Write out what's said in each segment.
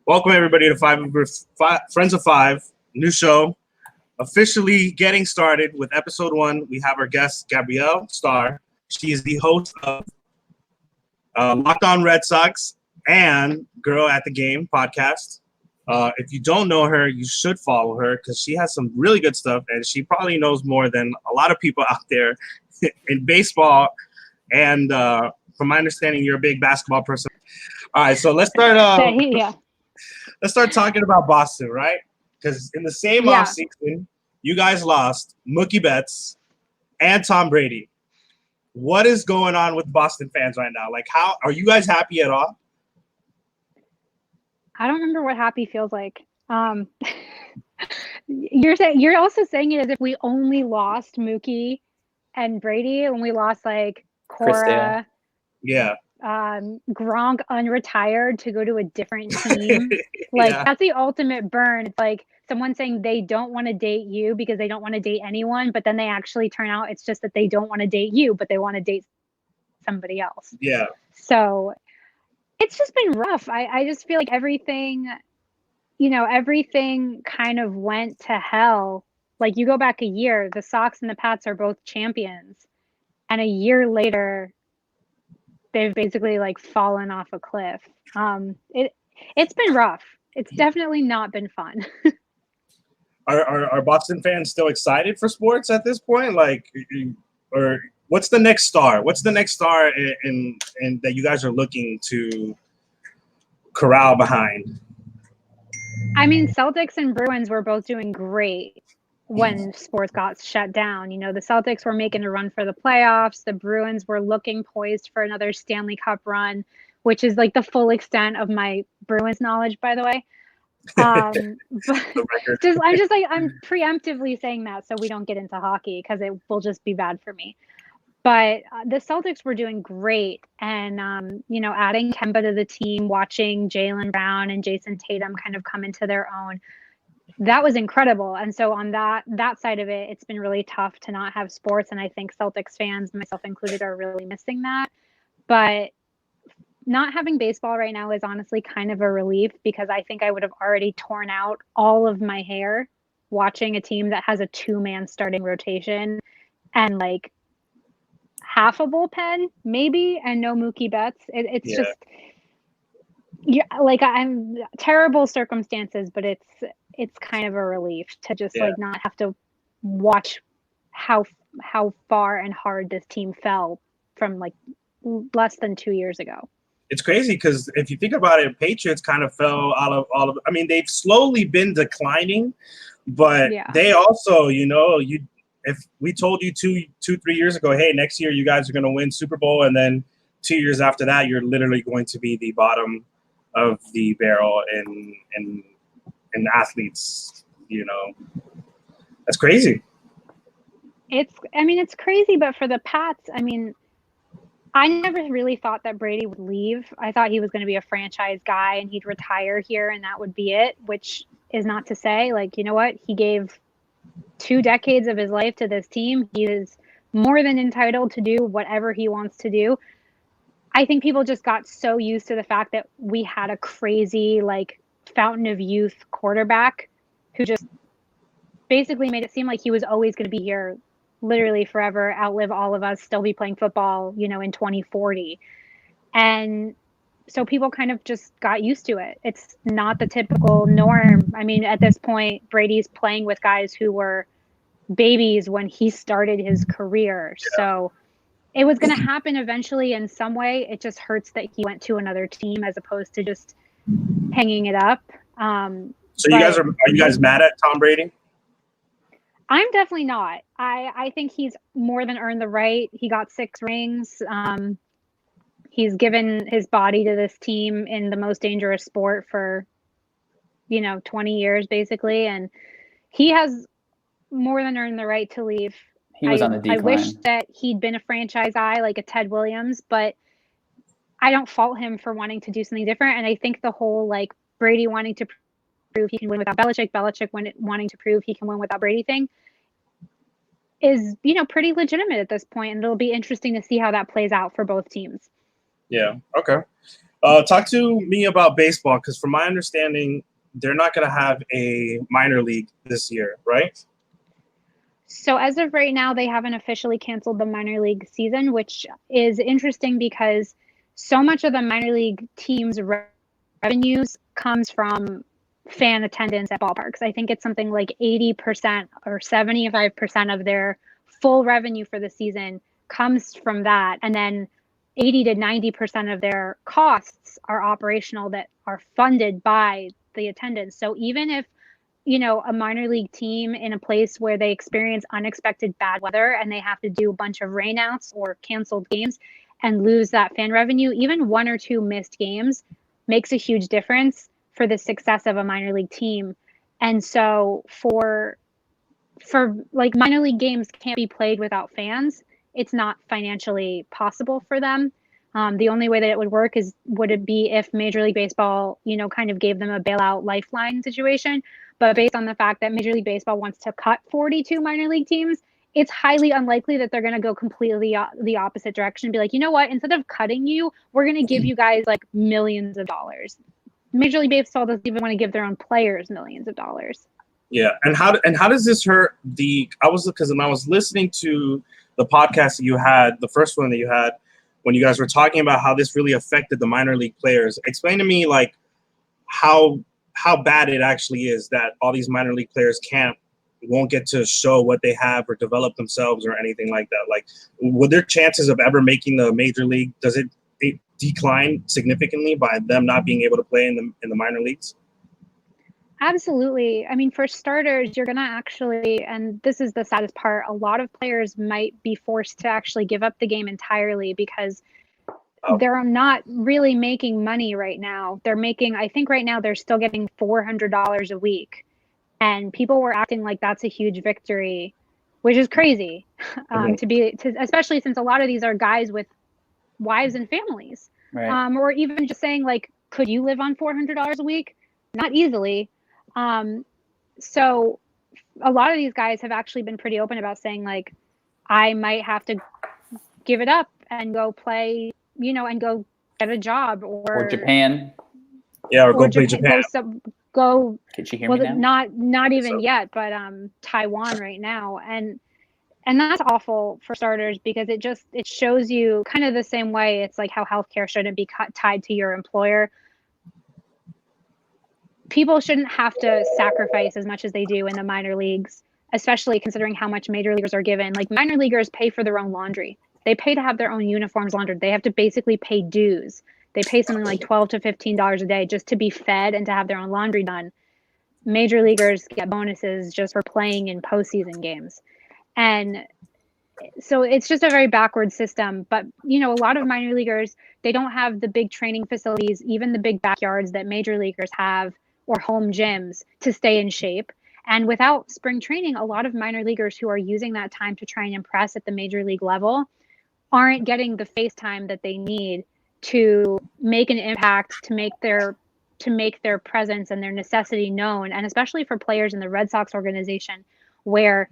Welcome everybody to Friends of Five, new show, officially getting started with episode 1. We have our guest Gabrielle, Starr. She is the host of Locked On Red Sox and Girl at the Game podcast. If you don't know her, you should follow her because she has some really good stuff, and she probably knows more than a lot of people out there in baseball. And from my understanding, you're a big basketball person. All right, so let's start. Let's start talking about Boston, right? Because in the same offseason, you guys lost Mookie Betts and Tom Brady. What is going on with Boston fans right now? Like, how are you guys happy at all? I don't remember what happy feels like. You're also saying it as if we only lost Mookie and Brady, and we lost like Cora, Gronk unretired to go to a different team. That's the ultimate burn. It's like someone saying they don't want to date you because they don't want to date anyone, but then they actually turn out it's just that they don't want to date you, but they want to date somebody else. Yeah. So it's just been rough. I just feel like everything kind of went to hell. Like, you go back a year, the Sox and the Pats are both champions, and a year later they've basically like fallen off a cliff. It's been rough. It's definitely not been fun. Are Boston fans still excited for sports at this point? Like, or what's the next star? What's the next star in that you guys are looking to corral behind? I mean, Celtics and Bruins were both doing great when sports got shut down. You know, the Celtics were making a run for the playoffs. The Bruins were looking poised for another Stanley Cup run, which is like the full extent of my Bruins knowledge, by the way. But I'm preemptively saying that so we don't get into hockey because it will just be bad for me. But the Celtics were doing great, and adding Kemba to the team, watching Jaylen Brown and Jason Tatum kind of come into their own, that was incredible. And so on that side of it, it's been really tough to not have sports, and I think Celtics fans, myself included, are really missing that. But not having baseball right now is honestly kind of a relief, because I think I would have already torn out all of my hair watching a team that has a 2-man starting rotation and like half a bullpen maybe and no Mookie Betts. It's just like, I'm terrible circumstances, but it's kind of a relief to just like not have to watch how far and hard this team fell from like less than 2 years ago. It's crazy because if you think about it, Patriots kind of fell out of all of. I mean, they've slowly been declining, but they also, if we told you 3 years ago, hey, next year you guys are going to win Super Bowl, and then 2 years after that, you're literally going to be the bottom of the barrel in athletes, that's crazy. It's crazy, but for the Pats, I never really thought that Brady would leave. I thought he was going to be a franchise guy and he'd retire here and that would be it, which is not to say, like, you know what? He gave 2 decades of his life to this team. He is more than entitled to do whatever he wants to do. I think people just got so used to the fact that we had a crazy, like, fountain of youth quarterback who just basically made it seem like he was always going to be here literally forever, outlive all of us, still be playing football, in 2040. And so people kind of just got used to it. It's not the typical norm. I mean, at this point, Brady's playing with guys who were babies when he started his career. So it was going to happen eventually in some way. It just hurts that he went to another team as opposed to just hanging it up. So are you guys mad at Tom Brady? I'm definitely not. I think he's more than earned the right. He got 6 rings. He's given his body to this team in the most dangerous sport for, 20 years, basically. And he has more than earned the right to leave. He was on the decline. I wish that he'd been a franchise guy like a Ted Williams, but I don't fault him for wanting to do something different. And I think the whole, like, Brady wanting to prove he can win without Belichick wanting to prove he can win without Brady thing is, pretty legitimate at this point, and it'll be interesting to see how that plays out for both teams. Yeah. Okay. Talk to me about baseball, because from my understanding, they're not going to have a minor league this year, right? So as of right now, they haven't officially canceled the minor league season, which is interesting because so much of the minor league teams' revenues comes from fan attendance at ballparks. I think it's something like 80% or 75% of their full revenue for the season comes from that. And then 80 to 90% of their costs are operational that are funded by the attendance. So even if a minor league team in a place where they experience unexpected bad weather and they have to do a bunch of rainouts or canceled games and lose that fan revenue, even one or two missed games makes a huge difference for the success of a minor league team. And so for like minor league games can't be played without fans. It's not financially possible for them. The only way that it would work would it be if Major League Baseball, kind of gave them a bailout lifeline situation. But based on the fact that Major League Baseball wants to cut 42 minor league teams, it's highly unlikely that they're going to go completely the opposite direction and be like, you know what, instead of cutting you, we're going to give you guys like millions of dollars. Major League Baseball doesn't even want to give their own players millions of dollars. Yeah, and how does this hurt because when I was listening to the podcast that you had, the first one that you had, when you guys were talking about how this really affected the minor league players, explain to me like how bad it actually is that all these minor league players won't get to show what they have or develop themselves or anything like that. Like, would their chances of ever making the major league, does it decline significantly by them not being able to play in the minor leagues? Absolutely. I mean, for starters, you're going to actually, and this is the saddest part, a lot of players might be forced to actually give up the game entirely because they're not really making money right now. I think right now they're still getting $400 a week. And people were acting like that's a huge victory, which is crazy especially since a lot of these are guys with wives and families. Right. Or even just saying like, could you live on $400 a week? Not easily. So a lot of these guys have actually been pretty open about saying like, I might have to give it up and go play, and go get a job or Japan. Yeah, or go play Japan. Go. Can she hear me now? Not even So. yet, but Taiwan right now, and that's awful for starters because it shows you kind of the same way. It's like how healthcare shouldn't be tied to your employer. People shouldn't have to sacrifice as much as they do in the minor leagues, especially considering how much major leaguers are given. Like minor leaguers pay for their own laundry. They pay to have their own uniforms laundered. They have to basically pay dues. They pay something like $12 to $15 a day just to be fed and to have their own laundry done. Major leaguers get bonuses just for playing in postseason games. And so it's just a very backward system. But, a lot of minor leaguers, they don't have the big training facilities, even the big backyards that major leaguers have or home gyms to stay in shape. And without spring training, a lot of minor leaguers who are using that time to try and impress at the major league level aren't getting the face time that they need to make an impact, to make their presence and their necessity known. And especially for players in the Red Sox organization, where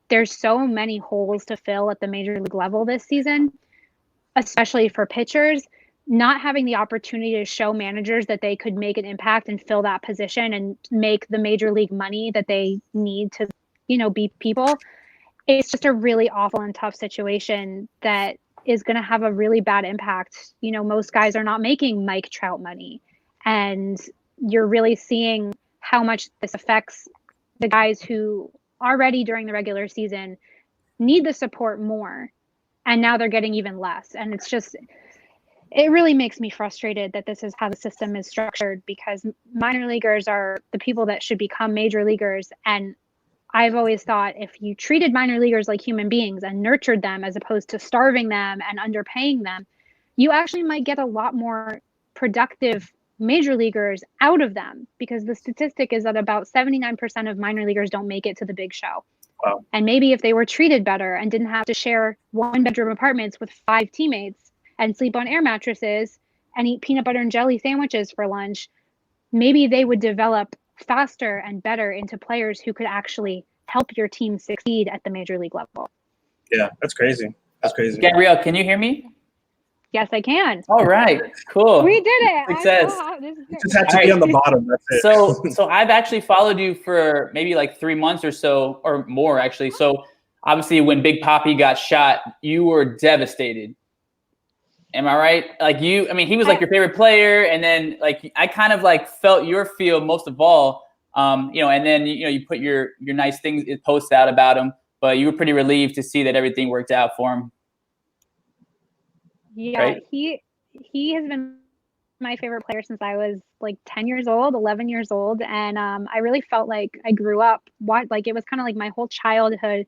there's so many holes to fill at the major league level this season, especially for pitchers, not having the opportunity to show managers that they could make an impact and fill that position and make the major league money that they need to, be people. It's just a really awful and tough situation that is going to have a really bad impact. Most guys are not making Mike Trout money, and you're really seeing how much this affects the guys who already during the regular season need the support more. And now they're getting even less. And it really makes me frustrated that this is how the system is structured, because minor leaguers are the people that should become major leaguers. And I've always thought if you treated minor leaguers like human beings and nurtured them as opposed to starving them and underpaying them, you actually might get a lot more productive major leaguers out of them, because the statistic is that about 79% of minor leaguers don't make it to the big show. Wow. And maybe if they were treated better and didn't have to share 1-bedroom apartments with 5 teammates and sleep on air mattresses and eat peanut butter and jelly sandwiches for lunch, maybe they would develop faster and better into players who could actually help your team succeed at the major league level. Yeah, that's crazy. That's crazy. Gabrielle, can you hear me? Yes, I can. All right, cool. We did it. Success. This is You great. just had to be on the bottom. That's it. So I've actually followed you for maybe like 3 months or so, or more actually. So obviously when Big Papi got shot, you were devastated. Am I right? Like he was like your favorite player. And then like, I kind of like felt your feel most of all, and then, you put your nice things, posts out about him, but you were pretty relieved to see that everything worked out for him. Yeah, right? he has been my favorite player since I was like 10 years old, 11 years old. And I really felt like I grew up, like it was kind of like my whole childhood.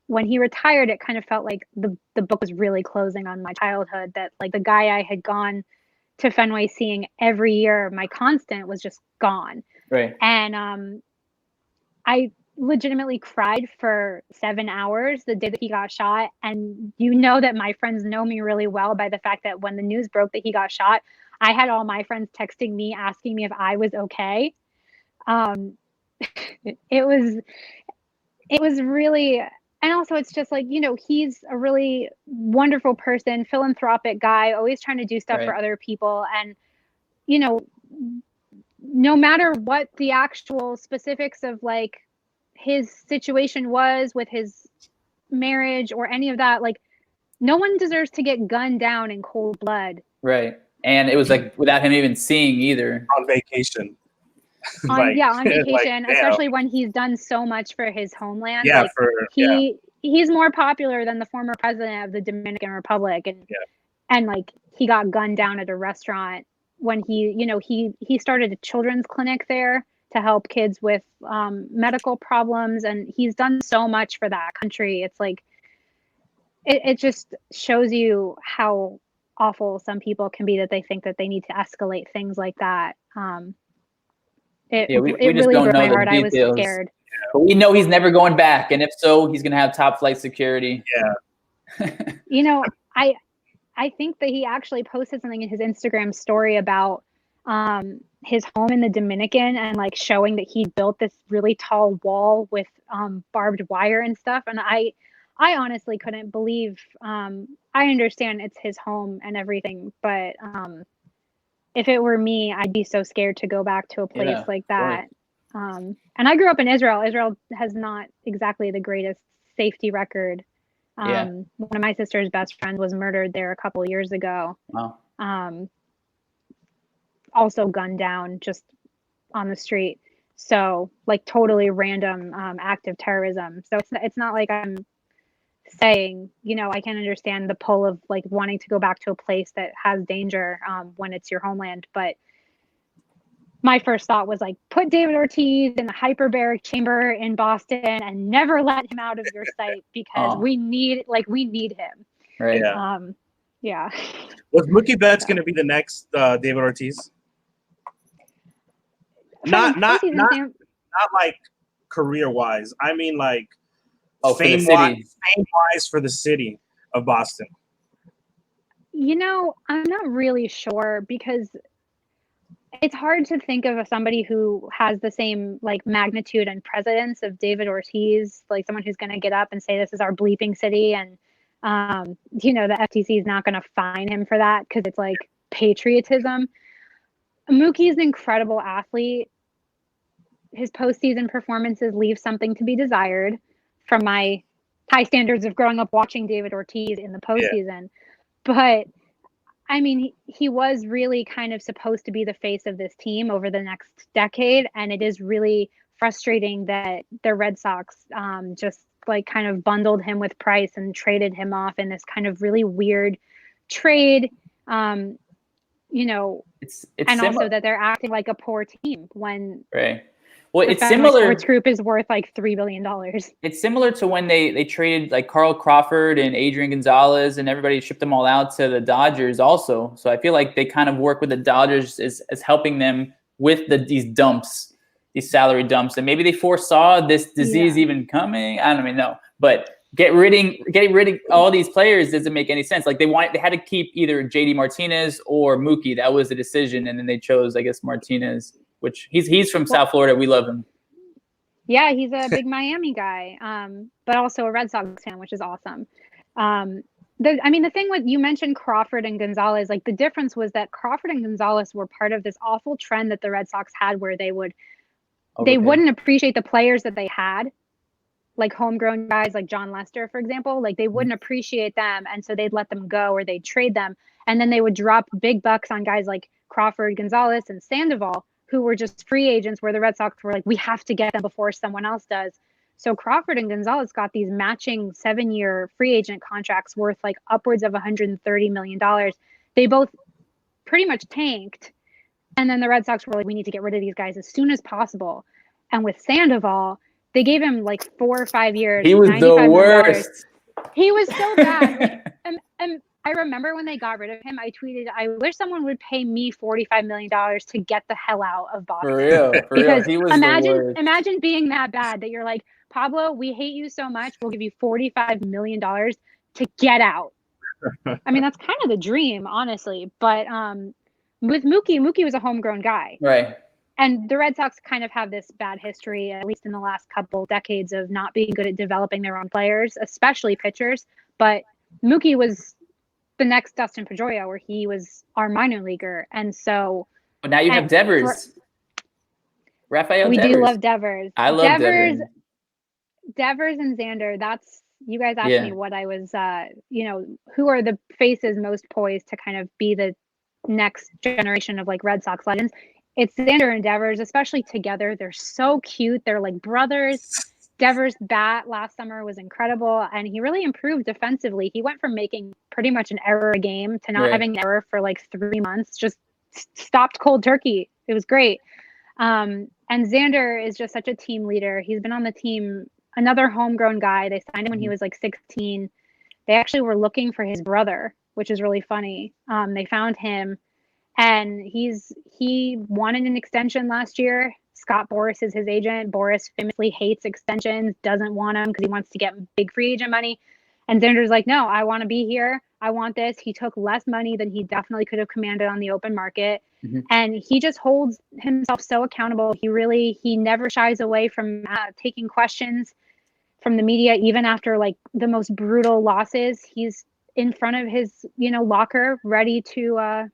When he retired, it kind of felt like the book was really closing on my childhood, that like the guy I had gone to Fenway seeing every year, my constant, was just gone. Right. And I legitimately cried for 7 hours the day that he got shot. And that my friends know me really well by the fact that when the news broke that he got shot, I had all my friends texting me, asking me if I was okay. It was really, and also it's just like, he's a really wonderful person, philanthropic guy, always trying to do stuff for other people. And, no matter what the actual specifics of like his situation was with his marriage or any of that, like no one deserves to get gunned down in cold blood. Right. And it was like without him even seeing either. On vacation. On vacation, especially when he's done so much for his homeland. Yeah, he's more popular than the former president of the Dominican Republic, and like he got gunned down at a restaurant when he started a children's clinic there to help kids with medical problems, and he's done so much for that country. It's like it just shows you how awful some people can be, that they think that they need to escalate things like that. It we really just don't broke know my heart. the I was details. scared. But we know he's never going back, and if so, he's gonna have top flight security. Yeah. I think that he actually posted something in his Instagram story about his home in the Dominican, and like showing that he built this really tall wall with barbed wire and stuff. And I honestly couldn't believe. I understand it's his home and everything, but if it were me, I'd be so scared to go back to a place like that. And I grew up in Israel. Israel has not exactly the greatest safety record. One of my sister's best friends was murdered there a couple years ago. Wow. Also gunned down just on the street. So like totally random act of terrorism. So it's not like I'm saying, I can understand the pull of like wanting to go back to a place that has danger when it's your homeland. But my first thought was like, put David Ortiz in the hyperbaric chamber in Boston and never let him out of your sight, because we need him. Right. Yeah. Was Mookie Betts going to be the next David Ortiz? Not like career wise. I mean like fame wise for the city of Boston. I'm not really sure, because it's hard to think of somebody who has the same like magnitude and presence of David Ortiz, like someone who's going to get up and say, this is our bleeping city. And, the FTC is not going to fine him for that, because it's like patriotism. Mookie is an incredible athlete. His postseason performances leave something to be desired from my high standards of growing up watching David Ortiz in the postseason. Yeah. But I mean, he was really kind of supposed to be the face of this team over the next decade. And it is really frustrating that the Red Sox just like kind of bundled him with Price and traded him off in this kind of really weird trade. It's and also that they're acting like a poor team when well, it's similar. Sports Group is worth like $3 billion. It's similar to when they traded like Carl Crawford and Adrian Gonzalez, and everybody shipped them all out to the Dodgers also. So I feel like they kind of work with the Dodgers as helping them with these dumps, these salary dumps. And maybe they foresaw this disease even coming. I don't even know. But getting rid of all these players doesn't make any sense. Like they had to keep either JD Martinez or Mookie. That was the decision. And then they chose, I guess, Martinez. Which he's from South Florida. We love him. Yeah, he's a big Miami guy, but also a Red Sox fan, which is awesome. the thing with, you mentioned Crawford and Gonzalez, like the difference was that Crawford and Gonzalez were part of this awful trend that the Red Sox had where they wouldn't appreciate the players that they had, like homegrown guys like John Lester, for example. Like they wouldn't appreciate them, and so they'd let them go or they'd trade them, and then they would drop big bucks on guys like Crawford, Gonzalez, and Sandoval, who were just free agents, where the Red Sox were like, we have to get them before someone else does. So Crawford and Gonzalez got these matching 7-year free agent contracts worth like upwards of $130 million. They both pretty much tanked. And then the Red Sox were like, we need to get rid of these guys as soon as possible. And with Sandoval, they gave him like 4 or 5 years. He was the worst. He was so bad. and I remember when they got rid of him, I tweeted, I wish someone would pay me $45 million to get the hell out of Boston. For real. Because He was imagine being that bad that you're like, Pablo, we hate you so much. We'll give you $45 million to get out. I mean, that's kind of the dream, honestly. But with Mookie was a homegrown guy. Right. And the Red Sox kind of have this bad history, at least in the last couple decades, of not being good at developing their own players, especially pitchers. But Mookie was the next Dustin Pedroia, where he was our minor leaguer. And so. But now you have Devers. Rafael We Devers. do love Devers. I love Devers. Devers and Xander, that's, you guys asked me what I was, who are the faces most poised to kind of be the next generation of like Red Sox legends. It's Xander and Devers, especially together. They're so cute. They're like brothers. Devers' bat last summer was incredible, and he really improved defensively. He went from making pretty much an error a game to not having an error for like 3 months, just stopped cold turkey. It was great. And Xander is just such a team leader. He's been on the team, another homegrown guy. They signed him when he was like 16. They actually were looking for his brother, which is really funny. They found him, and he wanted an extension last year. Scott Boras is his agent. Boras famously hates extensions, doesn't want them because he wants to get big free agent money. And Xander's like, no, I want to be here. I want this. He took less money than he definitely could have commanded on the open market. And he just holds himself so accountable. He never shies away from taking questions from the media, even after like the most brutal losses. He's in front of his, locker, ready to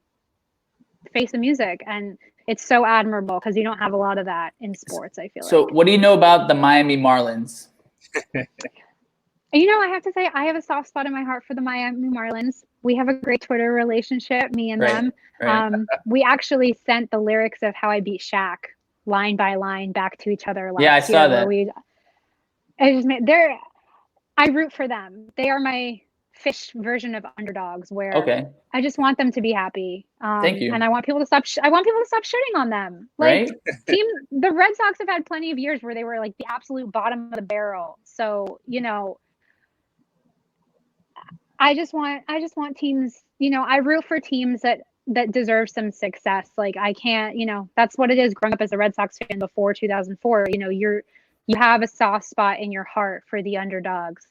face the music. And it's so admirable because you don't have a lot of that in sports, I feel like. So what do you know about the Miami Marlins? I have to say, I have a soft spot in my heart for the Miami Marlins. We have a great Twitter relationship, me and them. Right. We actually sent the lyrics of How I Beat Shaq line by line back to each other last year. Yeah, I saw that. I root for them. They are my fish version of underdogs, where I just want them to be happy. Thank you. And I want people to stop. I want people to stop shitting on them. Like the Red Sox have had plenty of years where they were like the absolute bottom of the barrel. So I just want teams. I root for teams that deserve some success. Like I can't. That's what it is. Growing up as a Red Sox fan before 2004, you have a soft spot in your heart for the underdogs.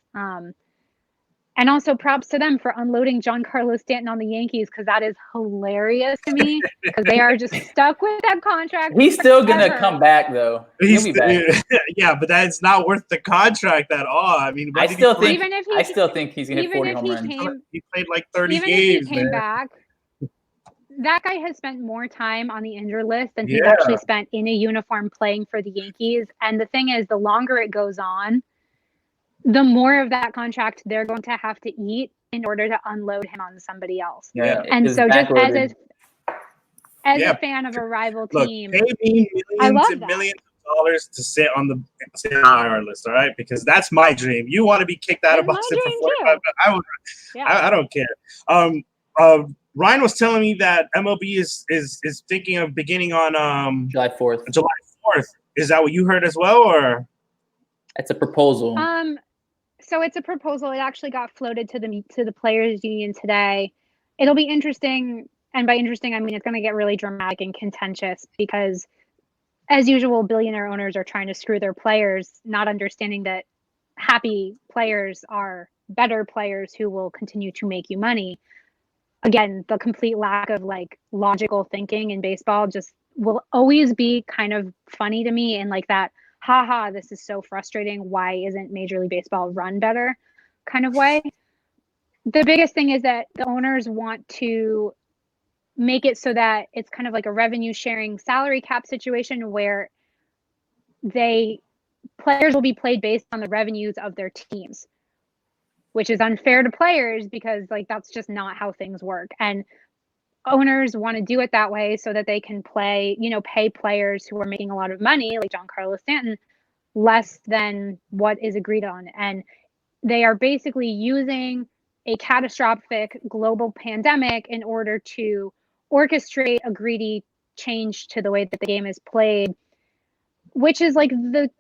And also props to them for unloading Giancarlo Stanton on the Yankees, because that is hilarious to me, because they are just stuck with that contract. He's still going to come back, though. He'll be back. Yeah, but that's not worth the contract at all. I mean, I still think he's going to hit 40 home runs. He played like 30 even games. If he came back, that guy has spent more time on the injured list than he's actually spent in a uniform playing for the Yankees. And the thing is, the longer it goes on, the more of that contract they're going to have to eat in order to unload him on somebody else. Yeah. And so just as a fan of a rival team, pay me millions and millions of dollars to sit on the IR list, all right? Because that's my dream. You want to be kicked out of Boston for 45 I don't care. Ryan was telling me that MLB is thinking of beginning on July 4th. July 4th. Is that what you heard as well, or? It's a proposal. So it's a proposal. It actually got floated to the players' union today. It'll be interesting, and by interesting I mean it's going to get really dramatic and contentious, because, as usual, billionaire owners are trying to screw their players, not understanding that happy players are better players who will continue to make you money. Again, the complete lack of like logical thinking in baseball just will always be kind of funny to me, and like that, haha, this is so frustrating. Why isn't Major League Baseball run better kind of way? the biggest thing is that the owners want to make it so that it's kind of like a revenue sharing salary cap situation where players will be paid based on the revenues of their teams, which is unfair to players because like that's just not how things work. And owners want to do it that way so that they can pay players who are making a lot of money, like Giancarlo Stanton, less than what is agreed on. And they are basically using a catastrophic global pandemic in order to orchestrate a greedy change to the way that the game is played, which is like the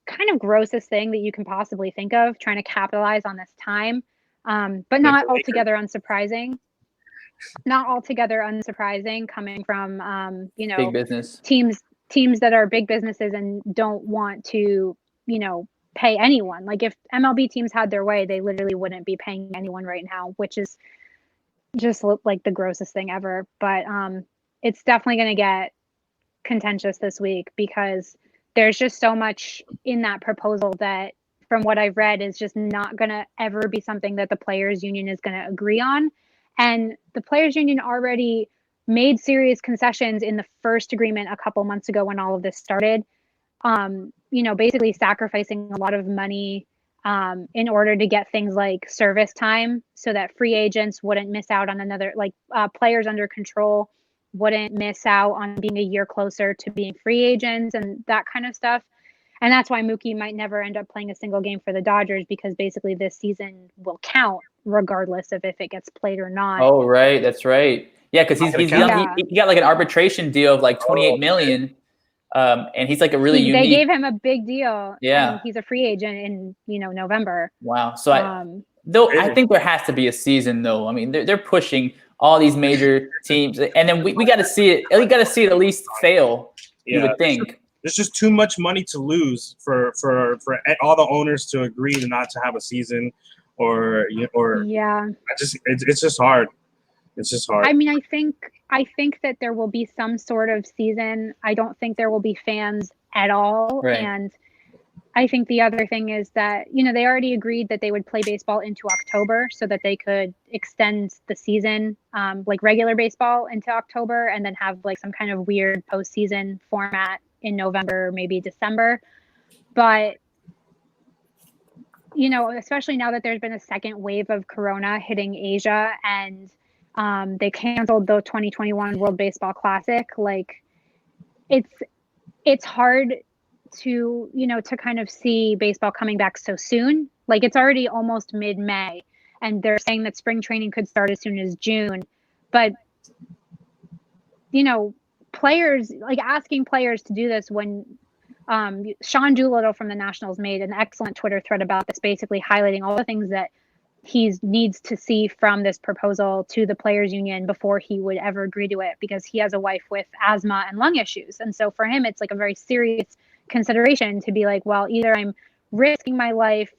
kind of grossest thing that you can possibly think of, trying to capitalize on this time. But not altogether unsurprising. Not altogether unsurprising coming from, Big business teams that are big businesses and don't want to, pay anyone. Like if MLB teams had their way, they literally wouldn't be paying anyone right now, which is just like the grossest thing ever. But it's definitely going to get contentious this week because there's just so much in that proposal that, from what I've read, is just not going to ever be something that the players union is going to agree on. And the players union already made serious concessions in the first agreement a couple months ago when all of this started. Basically sacrificing a lot of money in order to get things like service time so that free agents wouldn't miss out on players under control wouldn't miss out on being a year closer to being free agents and that kind of stuff. And that's why Mookie might never end up playing a single game for the Dodgers, because basically this season will count regardless of if it gets played or not. Oh, right. That's right. Yeah, because he got like an arbitration deal of like $28 million. And he's like a really unique. They gave him a big deal. Yeah. And he's a free agent in, November. Wow. So I think there has to be a season though. I mean, they're pushing all these major teams, and then we got to see it. We got to see it at least fail. You would think. There's just too much money to lose for all the owners to agree not to have a season, or yeah. It's just hard. It's just hard. I mean, I think that there will be some sort of season. I don't think there will be fans at all. Right. And I think the other thing is that, they already agreed that they would play baseball into October so that they could extend the season, like regular baseball into October, and then have like some kind of weird postseason format in November, maybe December. But, especially now that there's been a second wave of Corona hitting Asia, and they canceled the 2021 World Baseball Classic. Like it's hard to, to kind of see baseball coming back so soon. Like it's already almost mid-May and they're saying that spring training could start as soon as June. But, players, like asking players to do this when Sean Doolittle from the Nationals made an excellent Twitter thread about this, basically highlighting all the things that he needs to see from this proposal to the players union before he would ever agree to it, because he has a wife with asthma and lung issues. And so for him, it's like a very serious consideration to be like, well, either I'm risking my life,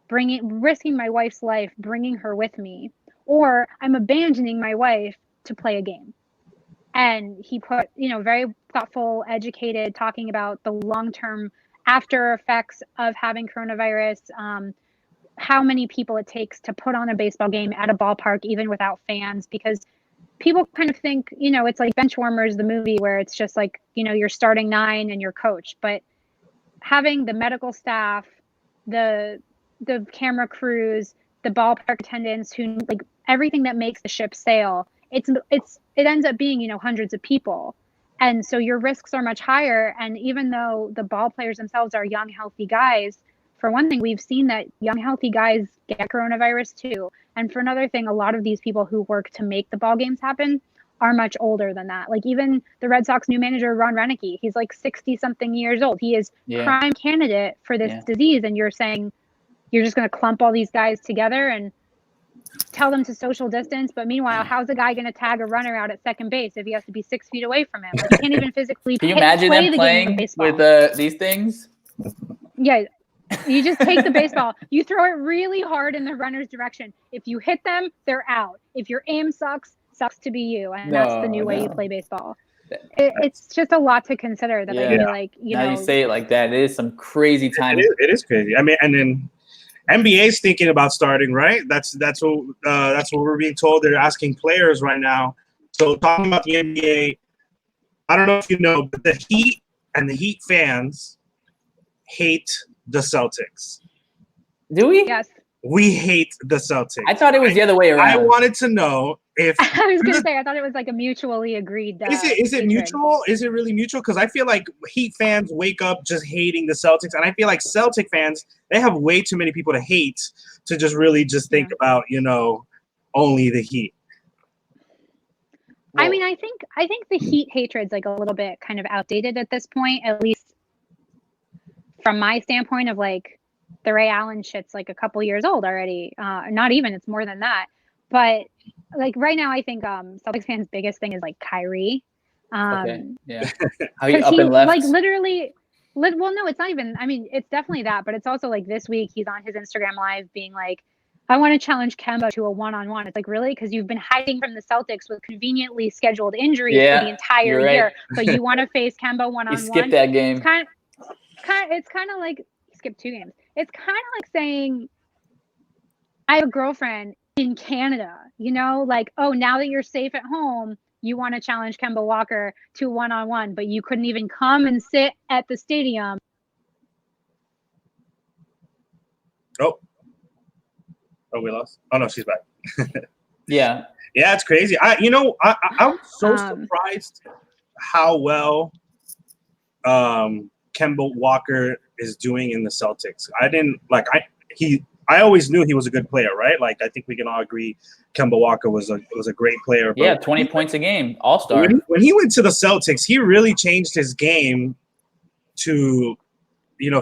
risking my wife's life, bringing her with me, or I'm abandoning my wife to play a game. And he put, very thoughtful, educated, talking about the long-term after effects of having coronavirus, how many people it takes to put on a baseball game at a ballpark, even without fans, because people kind of think, it's like Benchwarmers, the movie, where it's just like, you're starting nine and your coach. But having the medical staff, the camera crews, the ballpark attendants, who like everything that makes the ship sail, it ends up being, hundreds of people. And so your risks are much higher. And even though the ball players themselves are young, healthy guys, for one thing, we've seen that young, healthy guys get coronavirus too. And for another thing, a lot of these people who work to make the ball games happen are much older than that. Like even the Red Sox new manager, Ron Renneke, he's like 60-something years old. He is prime candidate for this disease. And you're saying you're just going to clump all these guys together and tell them to social distance. But meanwhile, how's a guy going to tag a runner out at second base if he has to be 6 feet away from him? Like, he can't even physically Can you imagine them playing with these things? Yeah. You just take the baseball, you throw it really hard in the runner's direction. If you hit them, they're out. If your aim sucks to be you. And that's the new way you play baseball. It's just a lot to consider that I feel like, now you say it like that, it is some crazy time. It is crazy. I mean, NBA is thinking about starting, right? That's what we're being told. They're asking players right now. So talking about the NBA, I don't know if you know, but the Heat and the Heat fans hate the Celtics. Do we? Yes. We hate the Celtics. I thought it was the other way around. I wanted to know if I was gonna say I thought it was like a mutually agreed. Is it hatred. mutual? Is it really mutual? Because I feel like Heat fans wake up just hating the Celtics, and I feel like Celtic fans, they have way too many people to hate to just really just think about, only the Heat. I mean, I think the Heat hatred's like a little bit kind of outdated at this point, at least from my standpoint of like the Ray Allen shit's like a couple years old already. Not even, it's more than that. But like right now, I think Celtics fans' biggest thing is like Kyrie. Okay. Yeah. How you up and left? Like literally, well, no, it's not even. I mean, it's definitely that, but it's also like this week he's on his Instagram Live being like, "I want to challenge Kemba to a one-on-one." It's like, really? Because you've been hiding from the Celtics with conveniently scheduled injuries for the entire year, but you want to face Kemba one-on-one. You skipped that game. It's kind of like skip 2 games. It's kind of like saying, I have a girlfriend in Canada, like, oh, now that you're safe at home, you want to challenge Kemba Walker to one-on-one, but you couldn't even come and sit at the stadium. Oh, we lost. Oh no, she's back. Yeah, it's crazy. I was so surprised how well Kemba Walker is doing in the Celtics. I always knew he was a good player, right? Like, I think we can all agree Kemba Walker was a great player. Yeah, 20 points a game, all-star. When he went to the Celtics, he really changed his game to,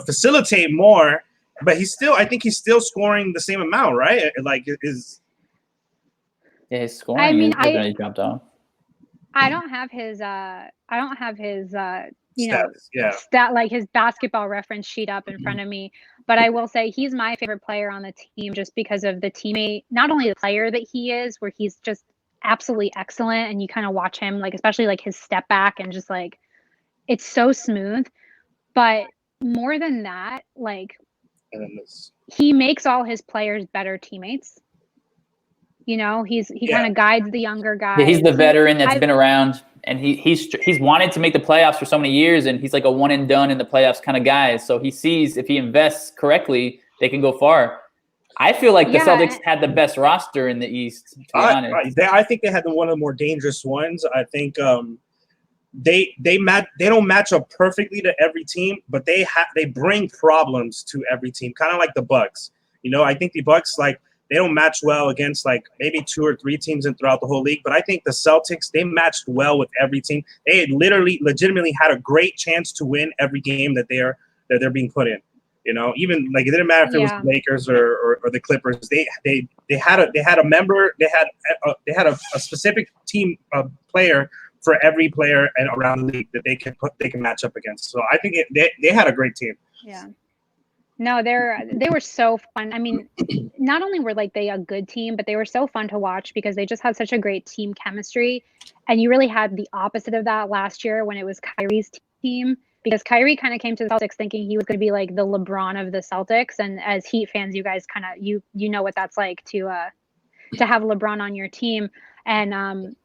facilitate more. But I think he's still scoring the same amount, right? Like, his scoring has dropped off. I don't have his stat, like his basketball reference sheet up in front of me, but I will say he's my favorite player on the team just because of the teammate, not only the player that he is, where he's just absolutely excellent, and you kind of watch him, like, especially like his step back and just like it's so smooth, but more than that, like, he makes all his players better teammates. He kind of guides the younger guys. Yeah, he's the veteran that's been around, and he's wanted to make the playoffs for so many years, and he's like a one and done in the playoffs kind of guy. So he sees if he invests correctly, they can go far. I feel like the Celtics had the best roster in the East, to be honest. I think they had one of the more dangerous ones. I think they don't match up perfectly to every team, but they bring problems to every team, kind of like the Bucks. I think the Bucks, like, they don't match well against like maybe 2 or 3 teams throughout the whole league. But I think the Celtics, they matched well with every team. They had legitimately had a great chance to win every game that they're being put in. Even like it didn't matter if it was the Lakers or the Clippers. They had a member. They had a specific team player for every player and around the league that they can match up against. So I think they had a great team. Yeah. No, they were so fun. I mean, not only were like they a good team, but they were so fun to watch because they just had such a great team chemistry. And you really had the opposite of that last year when it was Kyrie's team, because Kyrie kind of came to the Celtics thinking he was going to be like the LeBron of the Celtics. And as Heat fans, you guys kind of you know what that's like to have LeBron on your team. And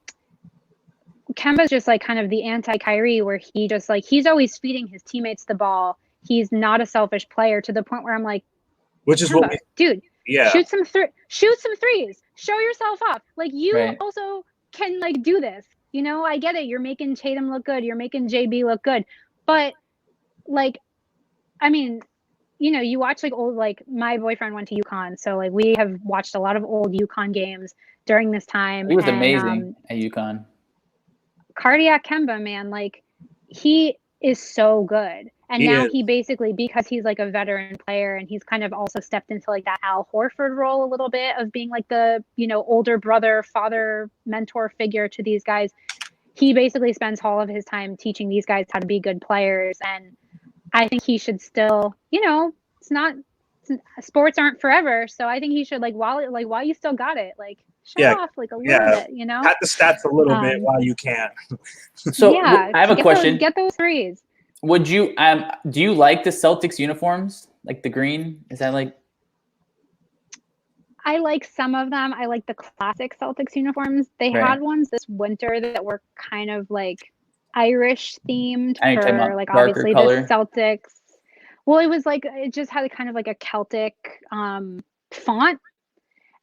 Kemba's just like kind of the anti-Kyrie, where he just like he's always feeding his teammates the ball. He's not a selfish player to the point where I'm like, which is Kemba, what dude, yeah, shoot some threes, show yourself off. Like, you also can like do this. I get it. You're making Tatum look good. You're making JB look good. But like, I mean, you watch like old, like my boyfriend went to UConn. So like we have watched a lot of old UConn games during this time. He was amazing at UConn. Cardiac Kemba, man, like he is so good. And now he basically, because he's like a veteran player and he's kind of also stepped into like that Al Horford role a little bit of being like the, older brother, father, mentor figure to these guys. He basically spends all of his time teaching these guys how to be good players. And I think he should still, sports aren't forever. So I think he should while you still got it, like show off like a little bit, Pat the stats a little bit while you can. So I have a question. Get those threes. Would you do you like the Celtics uniforms, like the green? Is that like? I like some of them. I like the classic Celtics uniforms. They Right. had ones this winter that were kind of like Irish themed I know you're talking for about like darker obviously color. the Celtics. Well, it was like it just had kind of like a Celtic font,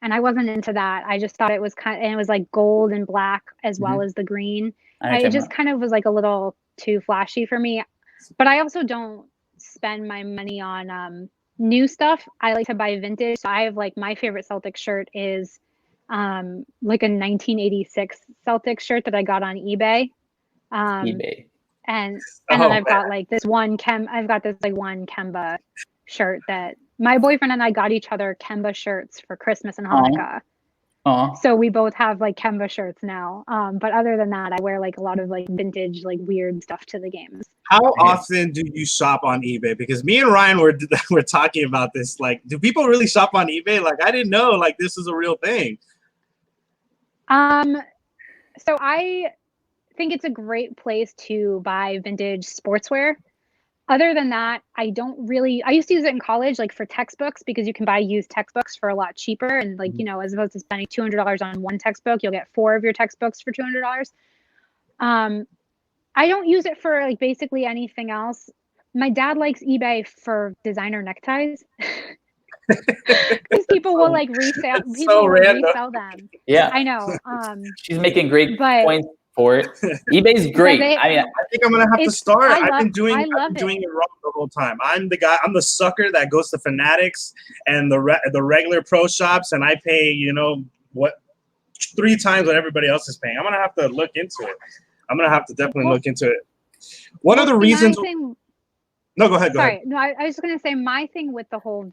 and I wasn't into that. I just thought it was and it was like gold and black as well as the green. I know you're It talking just about. kind of was like a little too flashy for me. But I also don't spend my money on new stuff. I like to buy vintage. So I have like my favorite Celtics shirt is like a 1986 Celtics shirt that I got on eBay. eBay. And then I've got like this one I've got this like one Kemba shirt that my boyfriend and I got each other Kemba shirts for Christmas and Hanukkah. So we both have like Kemba shirts now. But other than that, I wear like a lot of like vintage, like weird stuff to the games. How often do you shop on eBay? Because me and Ryan were talking about this. Like, do people really shop on eBay? Like, I didn't know like this is a real thing. So I think it's a great place to buy vintage sportswear. Other than that, I used to use it in college, like for textbooks, because you can buy used textbooks for a lot cheaper. And like, you know, as opposed to spending $200 on one textbook, you'll get 4 of your textbooks for $200. I don't use it for like basically anything else. My dad likes eBay for designer neckties. Because people will like resell, resell them. Yeah, I know. she's making great points for it. eBay's great. I think I'm gonna have to start. I've been doing it wrong the whole time. I'm the sucker that goes to Fanatics and the regular pro shops, and I pay 3 times what everybody else is paying. I'm gonna have to look into it. I'm gonna have to definitely look into it. One of the reasons. No, go ahead. Sorry. No, I was just gonna say my thing with the whole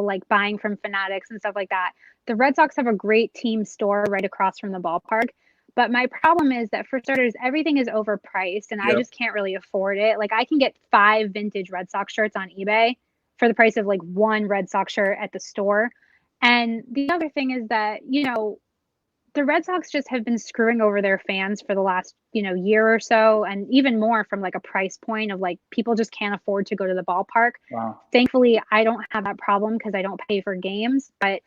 like buying from Fanatics and stuff like that. The Red Sox have a great team store right across from the ballpark. But my problem is that for starters, everything is overpriced and I just can't really afford it. Like I can get 5 vintage Red Sox shirts on eBay for the price of like 1 Red Sox shirt at the store. And the other thing is that, the Red Sox just have been screwing over their fans for the last, year or so, and even more from like a price point of like people just can't afford to go to the ballpark. Wow. Thankfully, I don't have that problem because I don't pay for games, but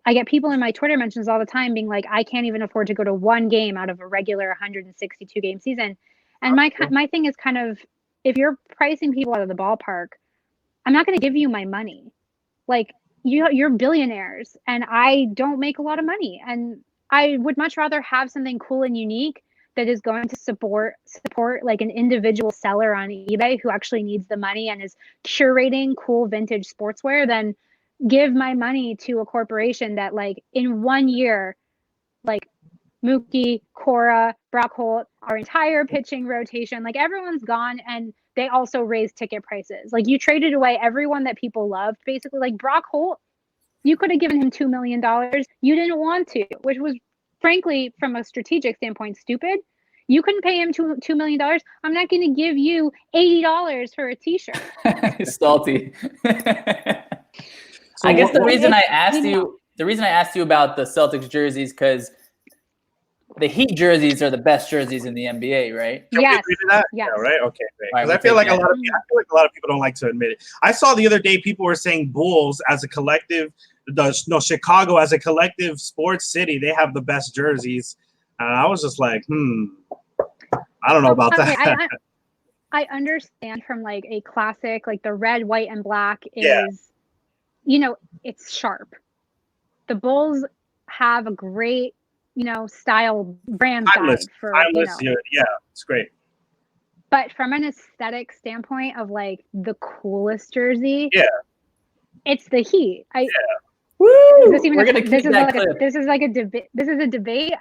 I get people in my Twitter mentions all the time being like, I can't even afford to go to 1 game out of a regular 162 game season. And my thing is kind of, if you're pricing people out of the ballpark, I'm not going to give you my money. Like you're billionaires and I don't make a lot of money. And I would much rather have something cool and unique that is going to support like an individual seller on eBay who actually needs the money and is curating cool vintage sportswear than give my money to a corporation that like in 1 year, like Mookie, Cora, Brock Holt, our entire pitching rotation, like everyone's gone and they also raised ticket prices. Like you traded away everyone that people loved, basically. Like Brock Holt, you could have given him $2 million. You didn't want to, which was frankly, from a strategic standpoint, stupid. You couldn't pay him $2 million. I'm not going to give you $80 for a t-shirt. Salty. I guess the reason I asked you about the Celtics jerseys because the Heat jerseys are the best jerseys in the NBA, right? Yes. Yes. Yeah, right. Okay. Because Right, I feel like a lot of people don't like to admit it. I saw the other day people were saying Bulls as a collective, Chicago as a collective sports city, they have the best jerseys. And I was just like, I don't know about that. I understand from like a classic, like the red, white, and black is, it's sharp. The Bulls have a great, style brand timeless, guide for, yeah, it's great. But from an aesthetic standpoint of like the coolest jersey, it's the Heat. Woo! This is a debate.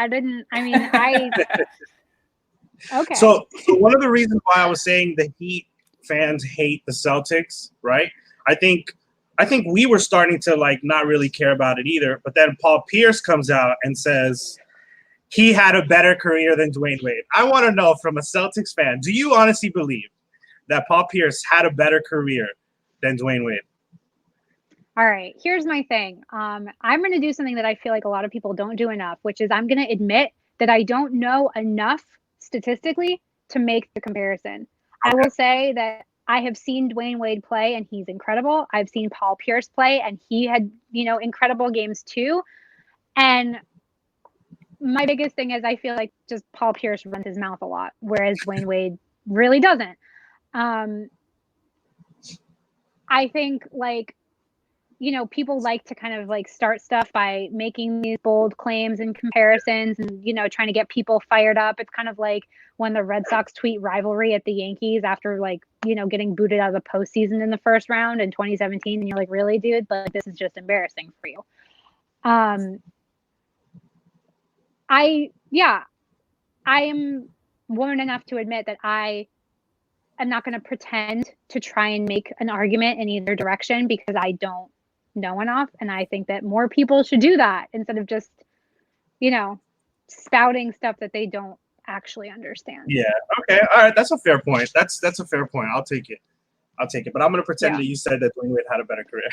Okay. So one of the reasons why I was saying the Heat fans hate the Celtics, right? I think we were starting to like not really care about it either. But then Paul Pierce comes out and says he had a better career than Dwayne Wade. I want to know from a Celtics fan, do you honestly believe that Paul Pierce had a better career than Dwayne Wade? All right, here's my thing. I'm going to do something that I feel like a lot of people don't do enough, which is I'm going to admit that I don't know enough statistically to make the comparison. I will say that I have seen Dwayne Wade play, and he's incredible. I've seen Paul Pierce play, and he had, incredible games too. And my biggest thing is I feel like just Paul Pierce runs his mouth a lot, whereas Dwayne Wade really doesn't. I think people like to kind of start stuff by making these bold claims and comparisons and, trying to get people fired up. It's kind of like when the Red Sox tweet rivalry at the Yankees after getting booted out of the postseason in the first round in 2017. And you're like, really, dude? Like, this is just embarrassing for you. I am woman enough to admit that I am not going to pretend to try and make an argument in either direction because I don't know enough. And I think that more people should do that instead of just, spouting stuff that they don't actually understand. Yeah. Okay. All right. That's a fair point. That's a fair point. I'll take it. But I'm going to pretend that you said that Dwayne Wade had a better career.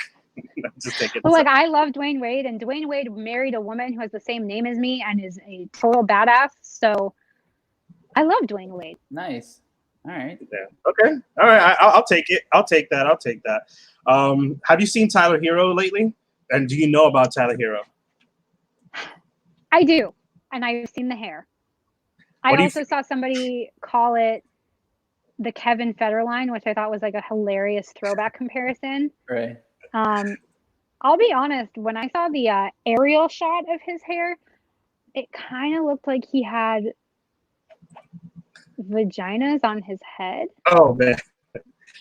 Just take it. Well, I love Dwayne Wade, and Dwayne Wade married a woman who has the same name as me and is a total badass. So I love Dwayne Wade. Nice. All right. Yeah. Okay. All right. I'll take it. I'll take that. Have you seen Tyler Herro lately? And do you know about Tyler Herro? I do. And I've seen the hair. I also saw somebody call it the Kevin Federline, which I thought was a hilarious throwback comparison. Right. I'll be honest, when I saw the aerial shot of his hair, it kind of looked like he had vaginas on his head. Oh, man.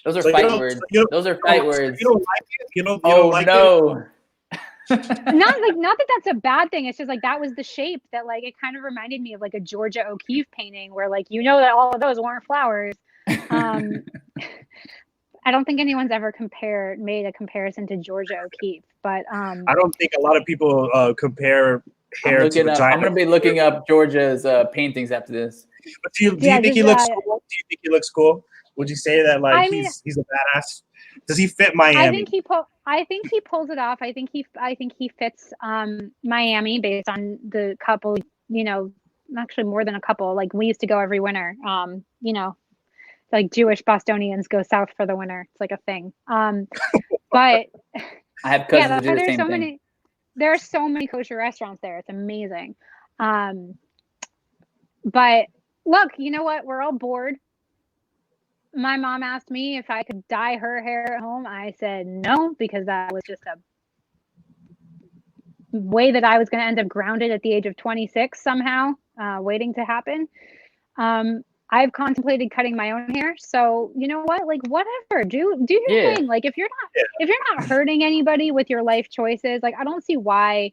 Those are fight words. Those are fight words. You don't like it? You don't like no. it? Not that that's a bad thing. It's just that was the shape that it kind of reminded me of a Georgia O'Keeffe painting where that all of those weren't flowers. I don't think anyone's ever made a comparison to Georgia O'Keeffe, but I don't think a lot of people compare hair to vagina. I'm going to be looking up Georgia's paintings after this. But do you think he looks cool? Do you think he looks cool? Would you say that he's a badass? Does he fit Miami? I think he pulls it off. I think he fits Miami based on the couple, actually more than a couple. We used to go every winter. Jewish Bostonians go south for the winter. It's a thing. But I have cousins who do the same thing. There are so many kosher restaurants there. It's amazing. But look, you know what? We're all bored. My mom asked me if I could dye her hair at home. I said no, because that was just a way that I was going to end up grounded at the age of 26 somehow, waiting to happen. I've contemplated cutting my own hair. So you know what? Whatever, do your thing. If you're not hurting anybody with your life choices, I don't see why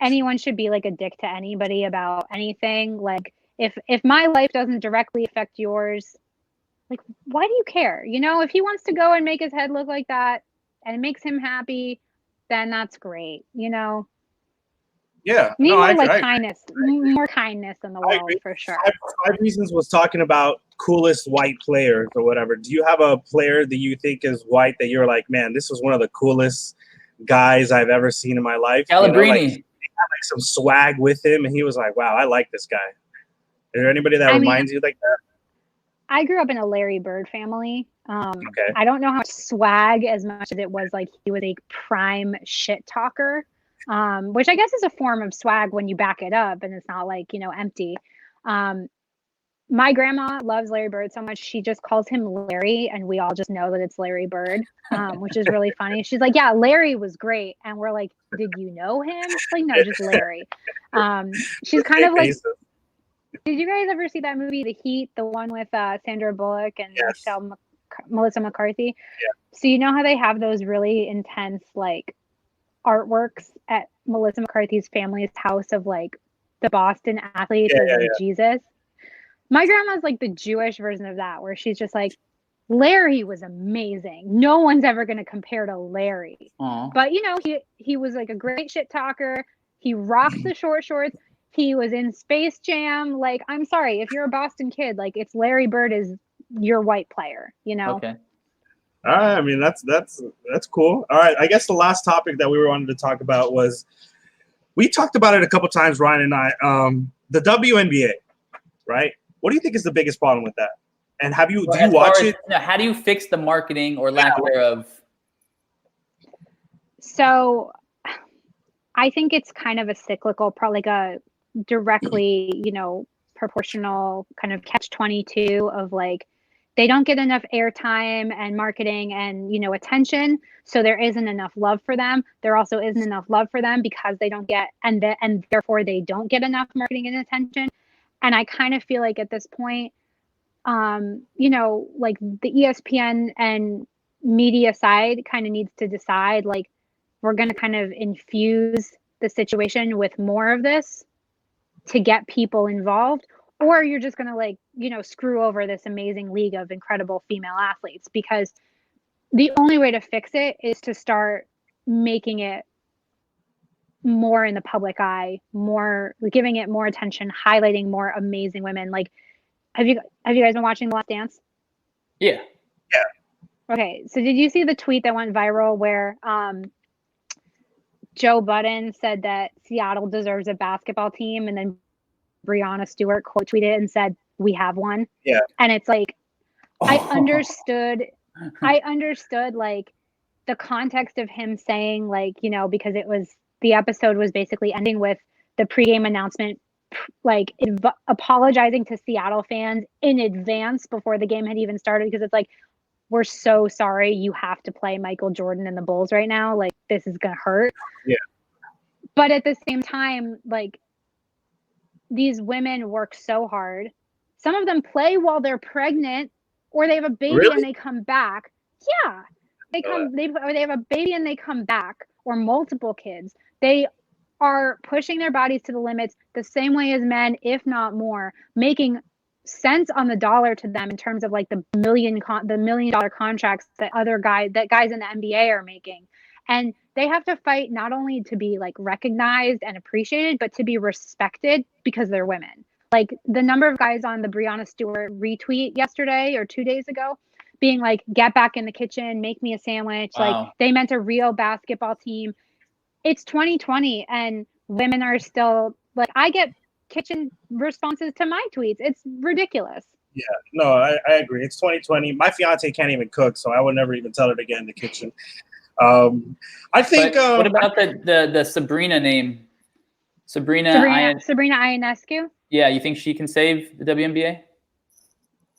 anyone should be a dick to anybody about anything. If my life doesn't directly affect yours, why do you care? If he wants to go and make his head look like that and it makes him happy, then that's great. Yeah. Need more kindness, more kindness in the world for sure. Five Reasons was talking about coolest white players or whatever. Do you have a player that you think is white that you're like, man, this was one of the coolest guys I've ever seen in my life? Calabrini. He had some swag with him, and he was like, wow, I like this guy. Is there anybody that reminds you like that? I grew up in a Larry Bird family. Okay. I don't know how swag as much as it was he was a prime shit talker, which I guess is a form of swag when you back it up and it's not empty. My grandma loves Larry Bird so much she just calls him Larry, and we all just know that it's Larry Bird, which is really funny. She's like, yeah, Larry was great, and we're like, did you know him? No, just Larry. She's kind of like. Did you guys ever see that movie, The Heat, the one with Sandra Bullock and Melissa McCarthy? Yeah. So you know how they have those really intense artworks at Melissa McCarthy's family's house of the Boston athletes as Jesus? My grandma's the Jewish version of that, where she's just Larry was amazing. No one's ever going to compare to Larry. Aww. But he was a great shit talker. He rocked the short shorts. He was in Space Jam. I'm sorry, if you're a Boston kid, it's Larry Bird is your white player, Okay. All right. I mean, that's cool. All right. I guess the last topic that we wanted to talk about was, we talked about it a couple times, Ryan and I, the WNBA, right? What do you think is the biggest problem with that? And do you as watch far as, it? no, how do you fix the marketing or lack thereof? So I think it's kind of a cyclical, probably like a directly, proportional kind of catch-22 of like, they don't get enough airtime and marketing and, attention. So there isn't enough love for them. There also isn't enough love for them because they don't get, and therefore they don't get enough marketing and attention. And I kind of feel like at this point, like the ESPN and media side kind of needs to decide, like, we're going to kind of infuse the situation with more of this to get people involved, or you're just going to like, screw over this amazing league of incredible female athletes, because the only way to fix it is to start making it more in the public eye, more giving it more attention, highlighting more amazing women. Like, have you guys been watching The Last Dance? Yeah. Okay, so did you see the tweet that went viral where Joe Budden said that Seattle deserves a basketball team, and then Breanna Stewart quote tweeted and said, "We have one." Yeah. And it's like, I understood like the context of him saying, like, because the episode was basically ending with the pregame announcement, like apologizing to Seattle fans in advance before the game had even started, because it's like, we're so sorry you have to play Michael Jordan and the Bulls right now. Like, this is going to hurt. Yeah. But at the same time, like, these women work so hard. Some of them play while they're pregnant, or they have a baby and they come back. Yeah. They have a baby and they come back, or multiple kids. They are pushing their bodies to the limits the same way as men, if not more, making sense on the dollar to them in terms of like the $1 million contracts that guys in the NBA are making. And they have to fight not only to be like recognized and appreciated, but to be respected because they're women. Like, the number of guys on the Breanna Stewart retweet yesterday or 2 days ago being like, "Get back in the kitchen, make me a sandwich." Wow. Like, they meant a real basketball team. It's 2020 and women are still like, I get kitchen responses to my tweets. It's ridiculous. Yeah, no, I agree. It's 2020. My fiance can't even cook, so I would never even tell her to get in the kitchen. I think. But what about the Sabrina name? Sabrina Ionescu? Yeah, you think she can save the WNBA?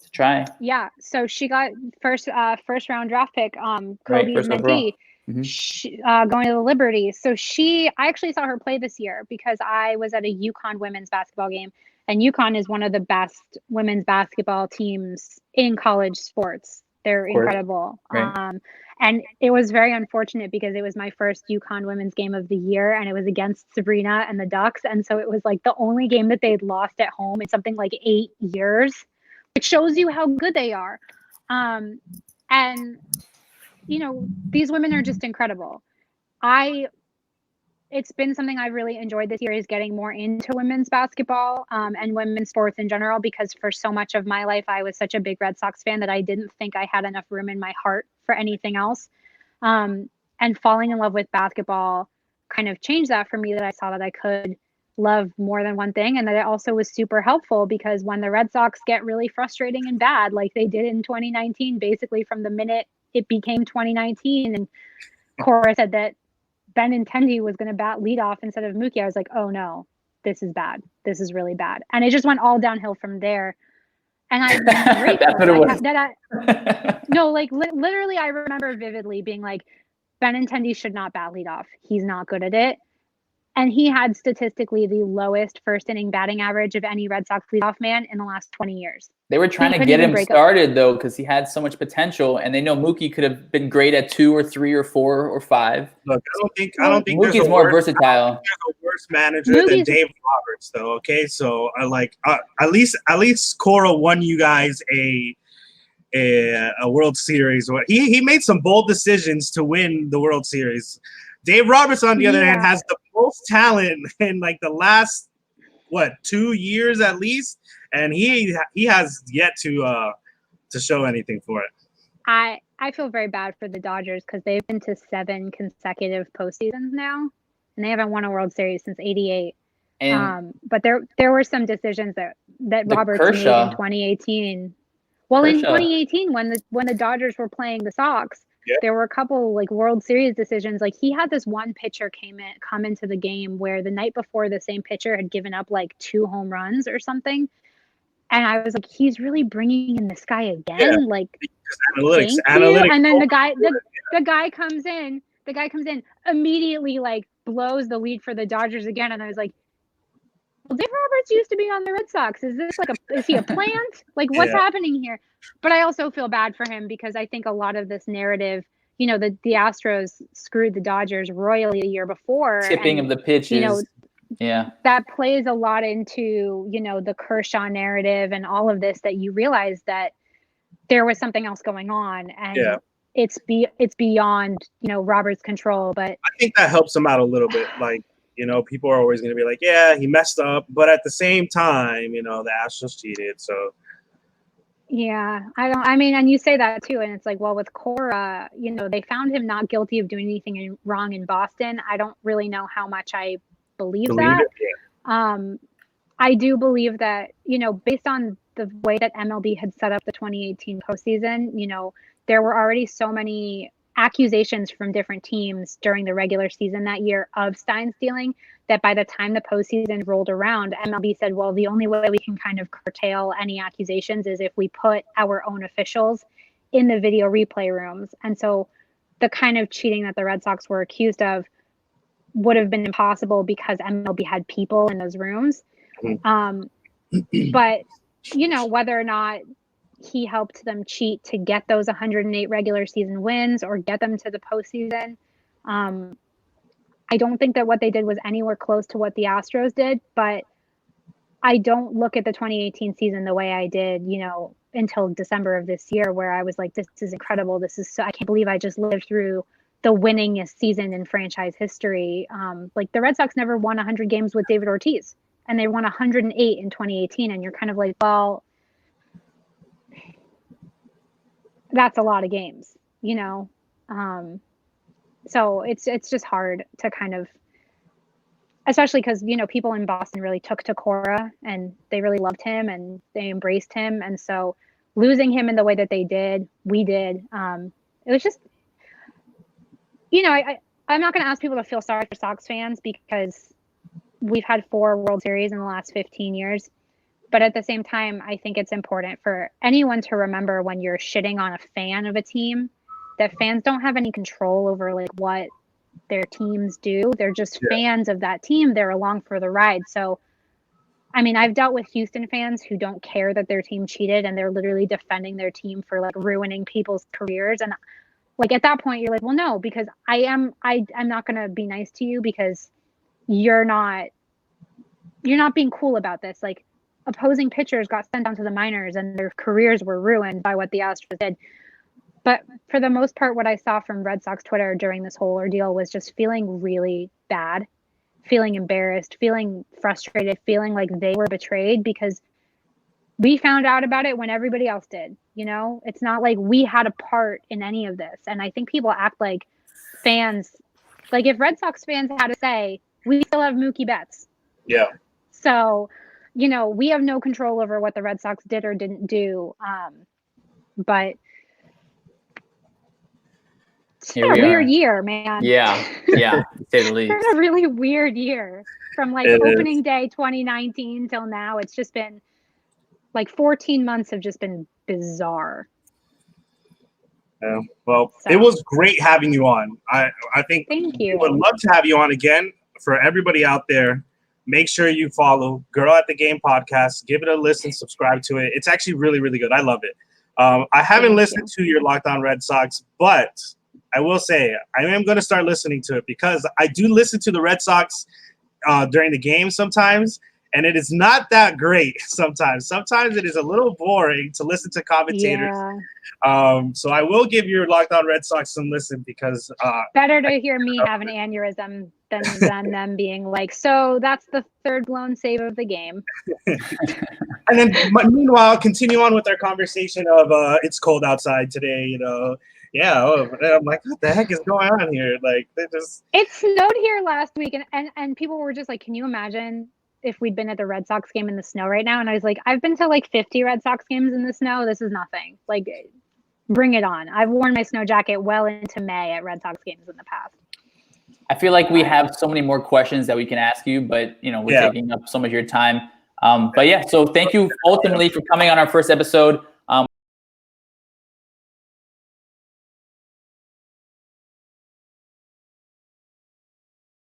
To try. Yeah, so she got first round draft pick, First Kobe's overall. mentee, going to the Liberty. So I actually saw her play this year because I was at a UConn women's basketball game, and UConn is one of the best women's basketball teams in college sports. They're incredible. Right. And it was very unfortunate because it was my first UConn women's game of the year, and it was against Sabrina and the Ducks. And so it was like the only game that they'd lost at home in something like 8 years, which shows you how good they are. And, these women are just incredible. It's been something I've really enjoyed this year, is getting more into women's basketball and women's sports in general, because for so much of my life, I was such a big Red Sox fan that I didn't think I had enough room in my heart for anything else. And falling in love with basketball kind of changed that for me, that I saw that I could love more than one thing. And that it also was super helpful, because when the Red Sox get really frustrating and bad, like they did in 2019, basically from the minute it became 2019, and Cora said that Benintendi was going to bat leadoff instead of Mookie, I was like, oh no, this is bad. This is really bad. And it just went all downhill from there. And I'm grateful no, like literally, I remember vividly being like, Benintendi should not bat leadoff. He's not good at it. And he had statistically the lowest first inning batting average of any Red Sox leadoff man in the last 20 years. They were trying to get him started though, because he had so much potential, and they know Mookie could have been great at 2 or 3 or 4 or 5. Look, I don't think Mookie's more versatile. There's a worse manager than Dave Roberts, though. Okay, so I like at least Cora won you guys a World Series. He made some bold decisions to win the World Series. Dave Roberts, on the other hand, has the most talent in like the last 2 years at least, and he has yet to show anything for it. I feel very bad for the Dodgers, because they've been to 7 consecutive postseasons now, and they haven't won a World Series since '88. But there were some decisions that Roberts made in 2018. Well, in Kershaw. 2018, when the Dodgers were playing the Sox, there were a couple like World Series decisions. Like he had this one pitcher come into the game where the night before the same pitcher had given up like 2 home runs or something, and I was like, he's really bringing in this guy again. Yeah. Like Analytics. thank you. And then the guy comes in. The guy comes in immediately, like blows the lead for the Dodgers again, and I was like, well, Dave Roberts used to be on the Red Sox. Is this like is he a plant? Like what's happening here? But I also feel bad for him because I think a lot of this narrative, you know, the Astros screwed the Dodgers royally the year before. Tipping of the pitches. You know, that plays a lot into, you know, the Kershaw narrative and all of this, that you realize that there was something else going on, and it's beyond, you know, Roberts' control. But I think that helps him out a little bit. Like, you know, people are always going to be like, yeah, he messed up. But at the same time, you know, the Astros cheated. So, yeah, I mean, and you say that too. And it's like, well, with Cora, you know, they found him not guilty of doing anything wrong in Boston. I don't really know how much I believe that. I do believe that, you know, based on the way that MLB had set up the 2018 postseason, you know, there were already so many accusations from different teams during the regular season that year of Stein stealing that by the time the postseason rolled around, MLB said, well, the only way we can kind of curtail any accusations is if we put our own officials in the video replay rooms. And so the kind of cheating that the Red Sox were accused of would have been impossible because MLB had people in those rooms. But, you know, whether or not he helped them cheat to get those 108 regular season wins or get them to the postseason, I don't think that what they did was anywhere close to what the Astros did, but I don't look at the 2018 season the way I did, you know, until December of this year, where I was like, this is incredible. This is so, I can't believe I just lived through the winningest season in franchise history. Like the Red Sox never won 100 games with David Ortiz, and they won 108 in 2018. And you're kind of like, well, that's a lot of games, you know? So it's just hard to kind of, especially because, you know, people in Boston really took to Cora and they really loved him and they embraced him. And so losing him in the way that they did, we did, it was just, you know, I'm not going to ask people to feel sorry for Sox fans because we've had 4 World Series in the last 15 years. But at the same time, I think it's important for anyone to remember when you're shitting on a fan of a team that fans don't have any control over like what their teams do. They're just fans of that team. They're along for the ride. So, I mean, I've dealt with Houston fans who don't care that their team cheated and they're literally defending their team for like ruining people's careers. And like at that point, you're like, well, no, because I'm not going to be nice to you because you're not being cool about this. Like opposing pitchers got sent down to the minors and their careers were ruined by what the Astros did. But for the most part, what I saw from Red Sox Twitter during this whole ordeal was just feeling really bad, feeling embarrassed, feeling frustrated, feeling like they were betrayed because we found out about it when everybody else did. You know, it's not like we had a part in any of this. And I think people act like fans, like if Red Sox fans had to say, we still have Mookie Betts. Yeah. So, you know, we have no control over what the Red Sox did or didn't do. But it's been a weird year, man. Yeah, to say the least. It's been a really weird year from like opening day 2019 till now. It's just been like 14 months have just been bizarre. Yeah, well, it was great having you on. I think Thank you. We would love to have you on again. For everybody out there, make sure you follow Girl at the Game podcast. Give it a listen, subscribe to it. It's actually really, really good. I love it. I haven't listened to your Locked On Red Sox, but I will say I am going to start listening to it because I do listen to the Red Sox during the game sometimes, and it is not that great sometimes. Sometimes it is a little boring to listen to commentators. Yeah. So I will give your Locked On Red Sox some listen because better to hear me have an aneurysm than them being like, so that's the third blown save of the game. And then meanwhile, continue on with our conversation of it's cold outside today, you know. Yeah, I'm like, what the heck is going on here? Like, they just. It snowed here last week, and people were just like, can you imagine if we'd been at the Red Sox game in the snow right now. And I was like, I've been to like 50 Red Sox games in the snow. This is nothing. Like, bring it on. I've worn my snow jacket well into May at Red Sox games in the past. I feel like we have so many more questions that we can ask you, but we're taking up so much of your time. But yeah, so thank you ultimately for coming on our first episode.